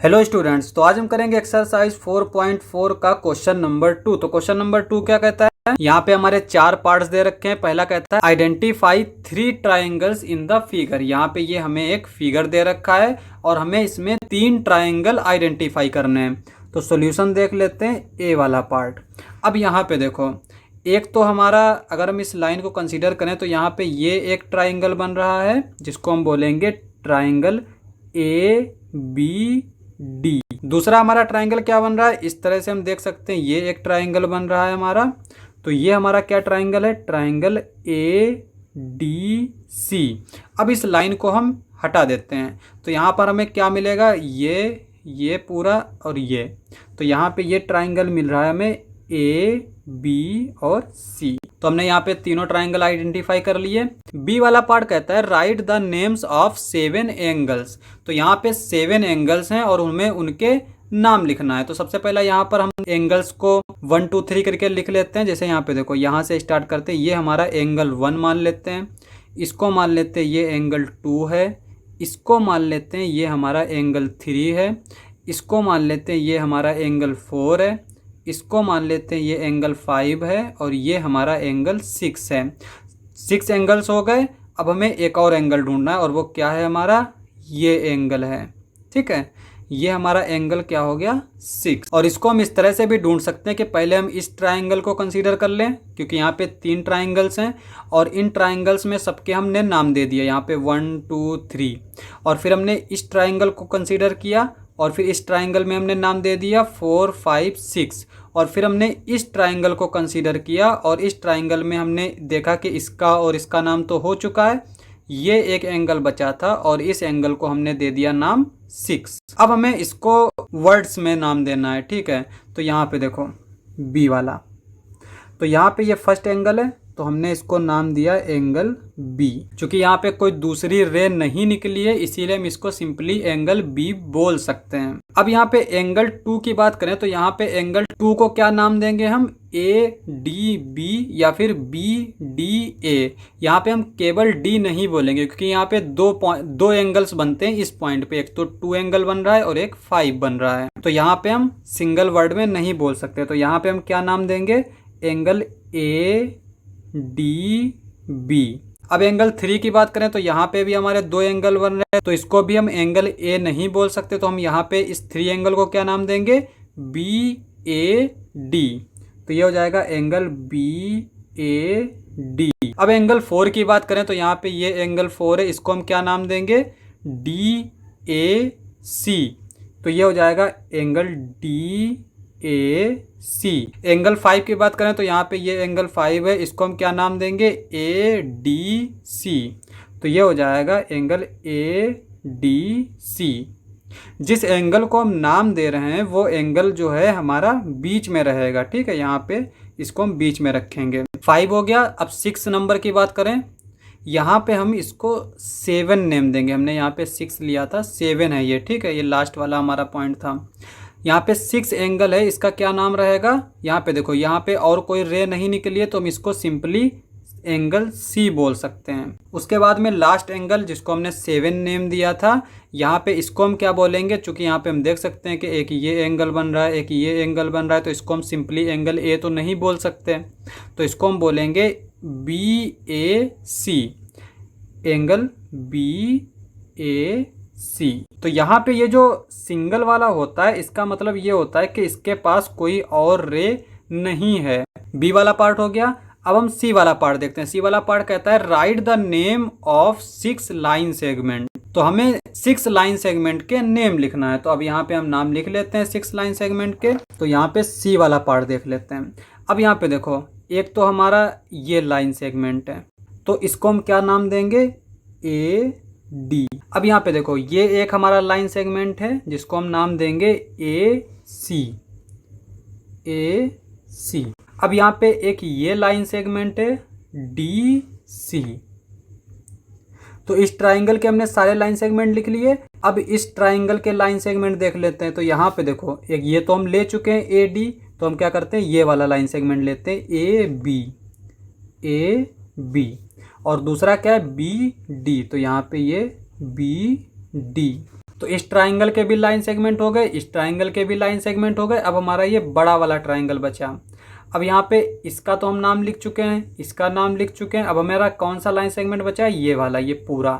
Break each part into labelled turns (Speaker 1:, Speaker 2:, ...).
Speaker 1: Hello students, तो आज हम करेंगे एक्सरसाइज 4.4 का क्वेश्चन नंबर 2। तो क्वेश्चन नंबर 2 क्या कहता है, यहाँ पे हमारे 4 पार्ट्स दे रखे हैं। पहला कहता है identify 3 triangles in the figure. यहाँ पे ये हमें एक फिगर दे रखा है और हमें इसमें 3 ट्राइंगल आइडेंटिफाई करने हैं। तो सॉल्यूशन देख लेते हैं ए वाला पार्ट। अब यहाँ पे देखो, एक तो हमारा अगर हम इस लाइन को कंसीडर करें तो यहाँ पे ये एक ट्राइंगल बन रहा है जिसको हम बोलेंगे ट्राइंगल ए बी डी। दूसरा हमारा ट्राइंगल क्या बन रहा है, इस तरह से हम देख सकते हैं ये एक ट्राइंगल बन रहा है हमारा। तो ये हमारा क्या ट्राइंगल है, ट्राइंगल ए डी सी। अब इस लाइन को हम हटा देते हैं तो यहाँ पर हमें क्या मिलेगा, ये पूरा और ये। तो यहाँ पे ये ट्राइंगल मिल रहा है हमें ए बी और सी। तो हमने यहाँ पे तीनों ट्राइंगल आइडेंटिफाई कर लिए। बी वाला पार्ट कहता है right the names of 7 angles. तो यहाँ पे 7 एंगल्स हैं और उनमें उनके नाम लिखना है। तो सबसे पहला यहाँ पर हम एंगल्स को 1 2 3 करके लिख लेते हैं। जैसे यहाँ पे देखो, यहाँ से स्टार्ट करते हैं, ये हमारा एंगल 1 मान लेते हैं, इसको मान लेते हैं ये एंगल 2 है, इसको मान लेते हैं ये हमारा एंगल 3 है, इसको मान लेते हैं ये हमारा एंगल 4 है, इसको मान लेते हैं ये एंगल 5 है और ये हमारा एंगल 6 है। 6 एंगल्स हो गए। अब हमें एक और एंगल ढूंढना है और वो क्या है, हमारा ये एंगल है। ठीक है, ये हमारा एंगल क्या हो गया, 6। और इसको हम इस तरह से भी ढूंढ सकते हैं कि पहले हम इस ट्राइंगल को कंसीडर कर लें, क्योंकि यहाँ पे 3 ट्राइंगल्स हैं और इन ट्राइंगल्स में सबके हमने नाम दे दिए, यहाँ पे 1 2 3। और फिर हमने इस ट्राइंगल को कंसीडर किया और फिर इस ट्राइंगल में हमने नाम दे दिया 4 5 6। और फिर हमने इस ट्राइंगल को कंसीडर किया और इस ट्राइंगल में हमने देखा कि इसका और इसका नाम तो हो चुका है, ये एक एंगल बचा था और इस एंगल को हमने दे दिया नाम 6। अब हमें इसको वर्ड्स में नाम देना है। ठीक है, तो यहाँ पे देखो बी वाला, तो यहाँ पे ये फर्स्ट एंगल है तो हमने इसको नाम दिया एंगल बी। चूंकि यहाँ पे कोई दूसरी रे नहीं निकली है इसीलिए हम इसको सिंपली एंगल बी बोल सकते हैं। अब यहाँ पे एंगल 2 की बात करें तो यहाँ पे एंगल 2 को क्या नाम देंगे हम, ए डी बी या फिर बी डी ए। यहाँ पे हम केवल डी नहीं बोलेंगे क्योंकि यहाँ पे दो एंगल्स बनते हैं इस पॉइंट पे, एक तो 2 एंगल बन रहा है और एक 5 बन रहा है। तो यहाँ पे हम सिंगल वर्ड में नहीं बोल सकते। तो यहाँ पे हम क्या नाम देंगे, एंगल ए डी बी। अब एंगल 3 की बात करें तो यहाँ पे भी हमारे 2 एंगल बन रहे हैं तो इसको भी हम एंगल ए नहीं बोल सकते। तो हम यहाँ पे इस 3 एंगल को क्या नाम देंगे, बी ए डी। तो ये हो जाएगा एंगल बी ए डी। अब एंगल 4 की बात करें तो यहाँ पे ये एंगल 4 है, इसको हम क्या नाम देंगे, डी ए सी। तो ये हो जाएगा angle D A C. Angle 5 की बात करें तो यहाँ पे ये एंगल 5 है, इसको हम क्या नाम देंगे, ए डी सी। तो ये हो जाएगा एंगल ए डी सी। जिस एंगल को हम नाम दे रहे हैं वो एंगल जो है हमारा बीच में रहेगा। ठीक है, यहाँ पे इसको हम बीच में रखेंगे। 5 हो गया। अब 6 नंबर की बात करें, यहाँ पे हम इसको 7 नेम देंगे। हमने यहाँ पे 6 लिया था, 7 है ये। ठीक है, ये लास्ट वाला हमारा पॉइंट था। यहाँ पे 6 एंगल है, इसका क्या नाम रहेगा, यहाँ पे देखो यहाँ पे और कोई रे नहीं निकली है तो हम इसको सिंपली एंगल सी बोल सकते हैं। उसके बाद में लास्ट एंगल जिसको हमने 7 नेम दिया था, यहाँ पे इसको हम क्या बोलेंगे, चूंकि यहाँ पे हम देख सकते हैं कि एक ये एंगल बन रहा है, एक ये एंगल बन रहा है, तो इसको हम सिंपली एंगल ए तो नहीं बोल सकते। तो इसको हम बोलेंगे बी ए सी, एंगल बी ए सी। तो यहाँ पे ये जो सिंगल वाला होता है इसका मतलब ये होता है कि इसके पास कोई और रे नहीं है। बी वाला पार्ट हो गया। अब हम सी वाला पार्ट देखते हैं। सी वाला पार्ट कहता है right the name of 6 line segment. तो हमें 6 लाइन सेगमेंट के नेम लिखना है। तो अब यहाँ पे हम नाम लिख लेते हैं 6 लाइन सेगमेंट के। तो यहाँ पे सी वाला पार्ट देख लेते हैं। अब यहाँ पे देखो, एक तो हमारा ये लाइन सेगमेंट है तो इसको हम क्या नाम देंगे, ए डी। अब यहाँ पे देखो, ये एक हमारा लाइन सेगमेंट है जिसको हम नाम देंगे ए सी, ए सी। अब यहाँ पे एक ये लाइन सेगमेंट है डी सी। तो इस ट्राइंगल के हमने सारे लाइन सेगमेंट लिख लिए। अब इस ट्राइंगल के लाइन सेगमेंट देख लेते हैं। तो यहाँ पे देखो, एक ये तो हम ले चुके हैं ए डी, तो हम क्या करते हैं, ये वाला लाइन सेगमेंट लेते हैं ए बी, ए बी। और दूसरा क्या है, बी डी। तो यहाँ पे ये बी डी। तो इस ट्राइंगल के भी लाइन सेगमेंट हो गए, इस ट्राइंगल के भी लाइन सेगमेंट हो गए। अब हमारा ये बड़ा वाला ट्राइंगल बचा। अब यहाँ पे इसका तो हम नाम लिख चुके हैं, इसका नाम लिख चुके हैं। अब हमारा कौन सा लाइन सेगमेंट बचा है? ये वाला, ये पूरा।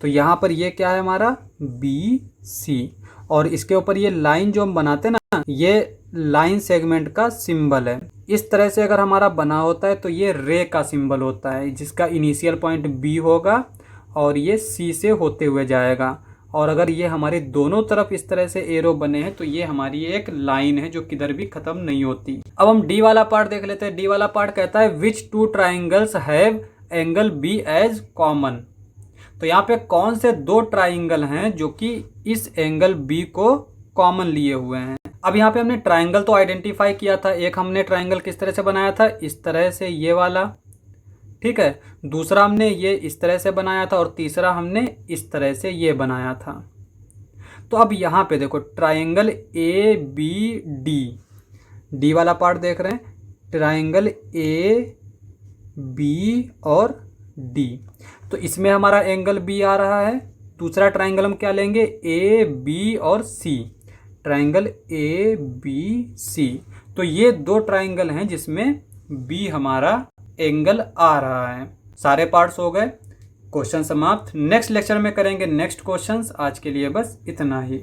Speaker 1: तो यहाँ पर ये क्या है हमारा? B C. और इसके ऊपर ये लाइन जो हम बनाते हैं ना, ये लाइन सेगमेंट का सिंबल है। इस तरह से अगर हमारा बना होता है तो ये रे का सिंबल होता है, जिसका इनिशियल पॉइंट बी होगा और ये सी से होते हुए जाएगा। और अगर ये हमारे दोनों तरफ इस तरह से एरो बने हैं तो ये हमारी एक लाइन है जो किधर भी खत्म नहीं होती। अब हम डी वाला पार्ट देख लेते हैं। डी वाला पार्ट कहता है which two triangles have angle B as common. तो यहाँ पे कौन से दो ट्राइंगल हैं जो कि इस एंगल बी को कॉमन लिए हुए हैं। अब यहाँ पे हमने ट्राइंगल तो आइडेंटिफाई किया था। एक हमने ट्राइंगल किस तरह से बनाया था? इस तरह से, ये वाला, ठीक है। दूसरा हमने ये इस तरह से बनाया था और तीसरा हमने इस तरह से ये बनाया था। तो अब यहाँ पे देखो triangle A B D, D वाला पार्ट देख रहे हैं, ट्राइंगल ए बी और डी। तो इसमें हमारा एंगल बी आ रहा है। दूसरा ट्राइंगल हम क्या लेंगे? ए बी और सी, ट्राइंगल ए बी सी। तो ये दो ट्राइंगल हैं जिसमें बी हमारा एंगल आ रहा है। सारे पार्ट्स हो गए, क्वेश्चन समाप्त। नेक्स्ट लेक्चर में करेंगे नेक्स्ट क्वेश्चंस। आज के लिए बस इतना ही।